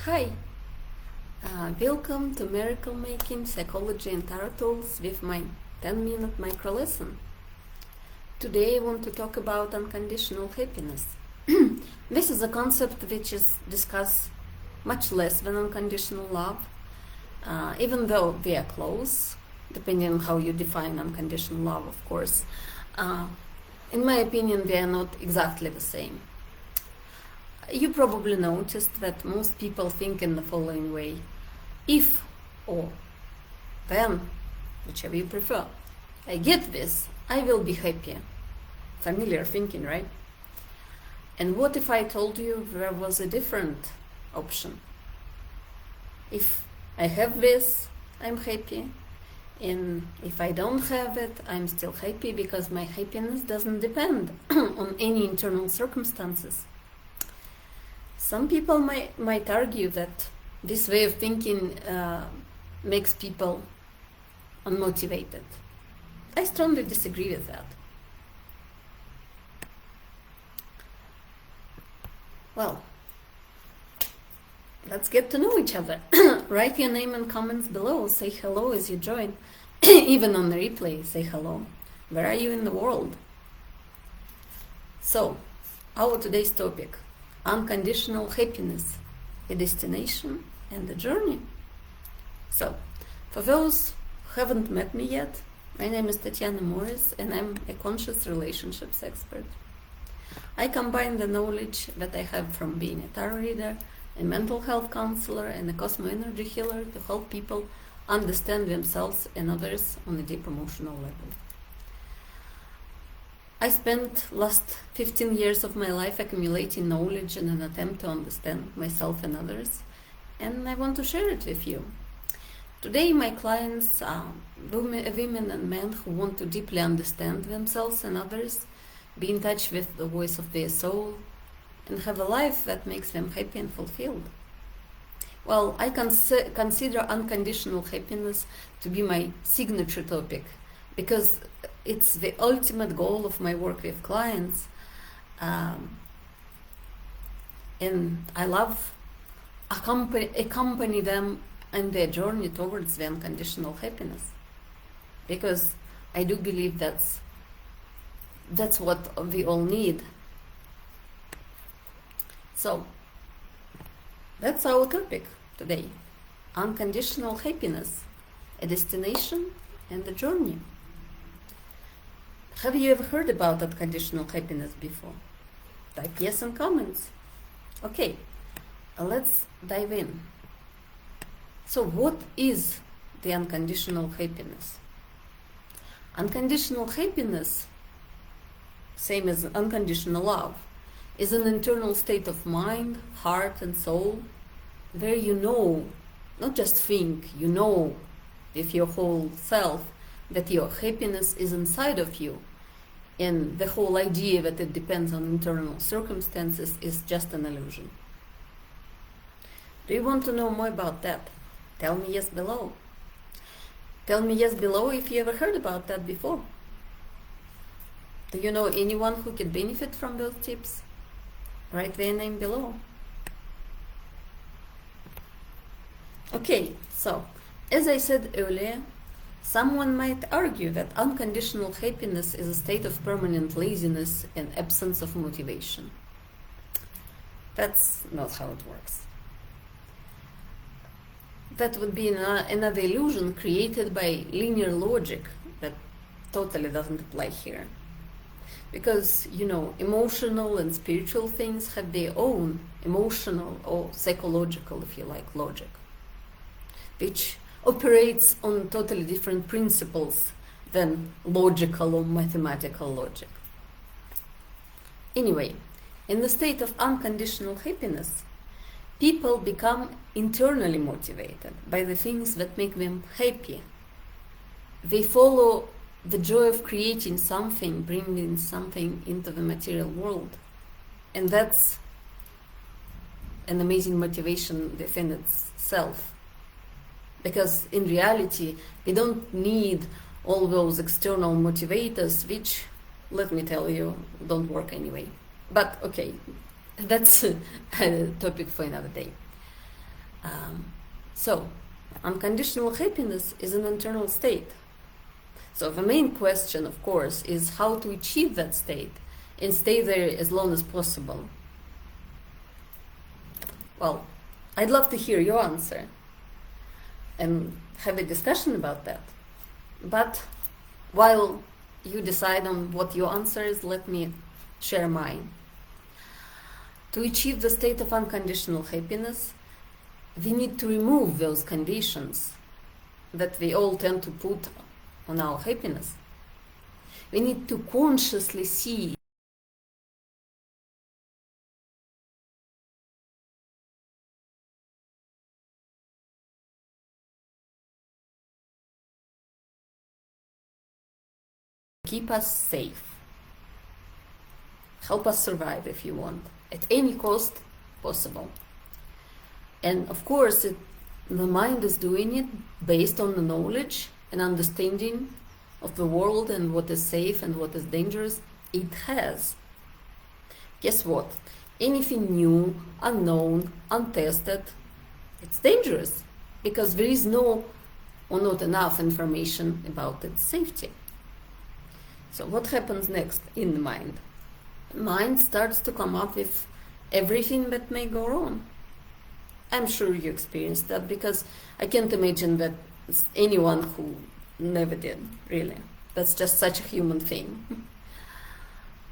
Hi, welcome to Miracle Making Psychology and Tarot Tools with my 10-minute micro lesson. Today I want to talk about unconditional happiness. This is a concept which is discussed much less than unconditional love, even though they are close, depending on how you define unconditional love, of course. In my opinion, they are not exactly the same. You probably noticed that most people think in the following way: if or then, whichever you prefer, I get this, I will be happier. Familiar thinking, right? And what if I told you there was a different option? If I have this, I'm happy. And if I don't have it, I'm still happy because my happiness doesn't depend on any internal circumstances. Some people might argue that this way of thinking makes people unmotivated. I strongly disagree with that. Well, let's get to know each other. Write your name and comments below. Say hello as you join. Even on the replay, say hello. Where are you in the world? So, our today's topic: unconditional happiness, a destination and a journey. So, for those who haven't met me yet, my name is Tatiana Morris and I'm a conscious relationships expert. I combine the knowledge that I have from being a tarot reader, a mental health counselor and a cosmo-energy healer to help people understand themselves and others on a deep emotional level. I spent last 15 years of my life accumulating knowledge in an attempt to understand myself and others, and I want to share it with you. Today my clients are women and men who want to deeply understand themselves and others, be in touch with the voice of their soul, and have a life that makes them happy and fulfilled. Well, I consider unconditional happiness to be my signature topic, because it's the ultimate goal of my work with clients, and I love accompany them in their journey towards the unconditional happiness, because I do believe that's what we all need. So that's our topic today: unconditional happiness, a destination and a journey. Have you ever heard about unconditional happiness before? Type yes in comments. Okay, let's dive in. So what is the unconditional happiness? Unconditional happiness, same as unconditional love, is an internal state of mind, heart and soul where you know, not just think, you know with your whole self that your happiness is inside of you, and the whole idea that it depends on internal circumstances is just an illusion. Do you want to know more about that? Tell me yes below. Tell me yes below if you ever heard about that before. Do you know anyone who could benefit from those tips? Write their name below. Okay, so as I said earlier, someone might argue that unconditional happiness is a state of permanent laziness and absence of motivation. That's not how it works. That would be another illusion created by linear logic that totally doesn't apply here. Because, emotional and spiritual things have their own emotional or psychological, if you like, logic, which operates on totally different principles than logical or mathematical logic. Anyway, in the state of unconditional happiness, people become internally motivated by the things that make them happy. They follow the joy of creating something, bringing something into the material world. And that's an amazing motivation within itself. Because in reality, we don't need all those external motivators, which, let me tell you, don't work anyway. But okay, that's a topic for another day. So, unconditional happiness is an internal state. So the main question, of course, is how to achieve that state and stay there as long as possible. Well, I'd love to hear your answer and have a discussion about that. But while you decide on what your answer is, let me share mine. To achieve the state of unconditional happiness, we need to remove those conditions that we all tend to put on our happiness. We need to consciously see keep us safe, help us survive if you want, at any cost possible. And of course, the mind is doing it based on the knowledge and understanding of the world and what is safe and what is dangerous it has. Guess what? Anything new, unknown, untested, it's dangerous because there is no or not enough information about its safety. So what happens next in the mind? The mind starts to come up with everything that may go wrong. I'm sure you experienced that because I can't imagine that anyone who never did, really. That's just such a human thing.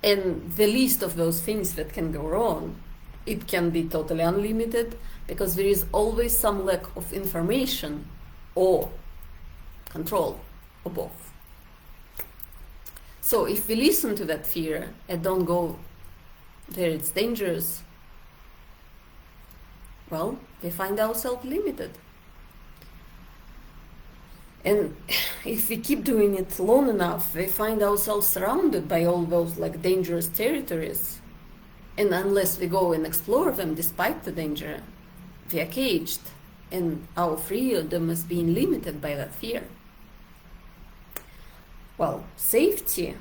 And the list of those things that can go wrong, it can be totally unlimited because there is always some lack of information or control or both. So if we listen to that fear and don't go there, it's dangerous, well, we find ourselves limited. And if we keep doing it long enough, we find ourselves surrounded by all those dangerous territories. And unless we go and explore them despite the danger, we are caged, and our freedom is being limited by that fear. Well, safety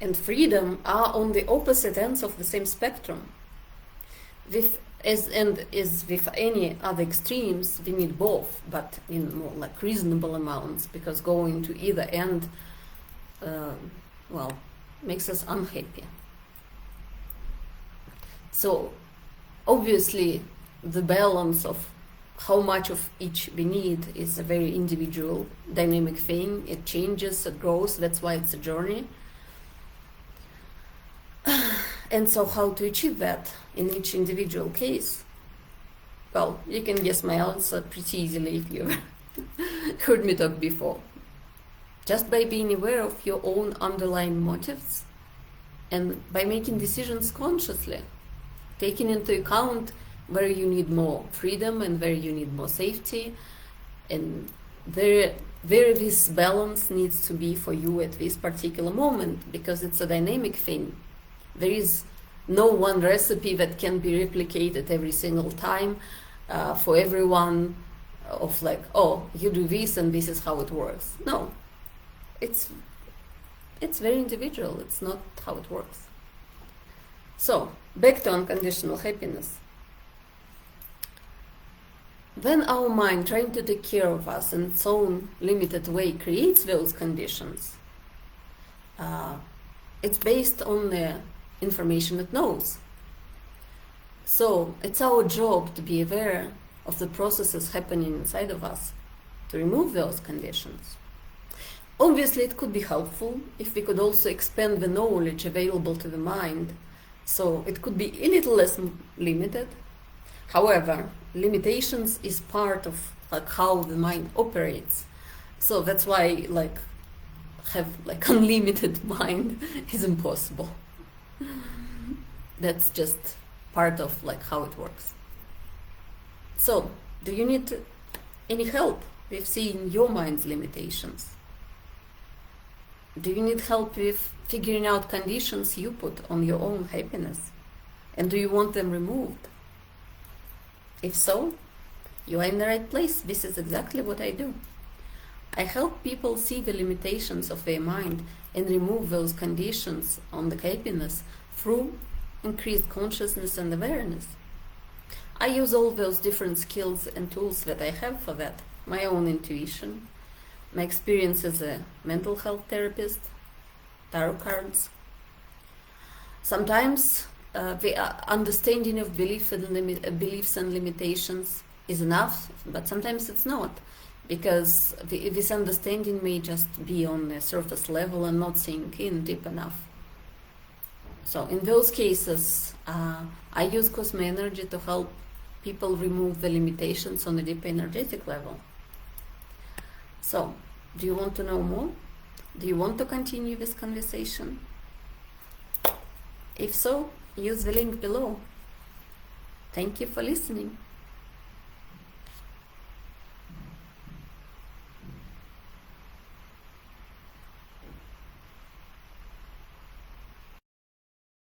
and freedom are on the opposite ends of the same spectrum. As with any other extremes, we need both, but in more reasonable amounts, because going to either end, makes us unhappy. So, obviously, the balance of how much of each we need is a very individual, dynamic thing. It changes, it grows, that's why it's a journey. And so how to achieve that in each individual case? Well, you can guess my answer pretty easily if you've heard me talk before. Just by being aware of your own underlying motives and by making decisions consciously, taking into account where you need more freedom and where you need more safety, and where this balance needs to be for you at this particular moment, because it's a dynamic thing. There is no one recipe that can be replicated every single time for everyone of you do this and this is how it works. No, it's very individual. It's not how it works. So, back to unconditional happiness. When our mind, trying to take care of us in its own limited way, creates those conditions, it's based on the information it knows. So it's our job to be aware of the processes happening inside of us to remove those conditions. Obviously, it could be helpful if we could also expand the knowledge available to the mind, so it could be a little less limited. However, limitations is part of how the mind operates. So that's why have unlimited mind is impossible. That's just part of how it works. So, do you need any help with seeing your mind's limitations? Do you need help with figuring out conditions you put on your own happiness? And do you want them removed? If so, you are in the right place. This is exactly what I do. I help people see the limitations of their mind and remove those conditions on the happiness through increased consciousness and awareness. I use all those different skills and tools that I have for that. My own intuition, my experience as a mental health therapist, tarot cards. Sometimes the understanding of beliefs and limitations is enough, but sometimes it's not, because this understanding may just be on a surface level and not sink in deep enough. So in those cases, I use cosmic energy to help people remove the limitations on a deep energetic level. So, do you want to know more? Do you want to continue this conversation? If so, use the link below. Thank you for listening.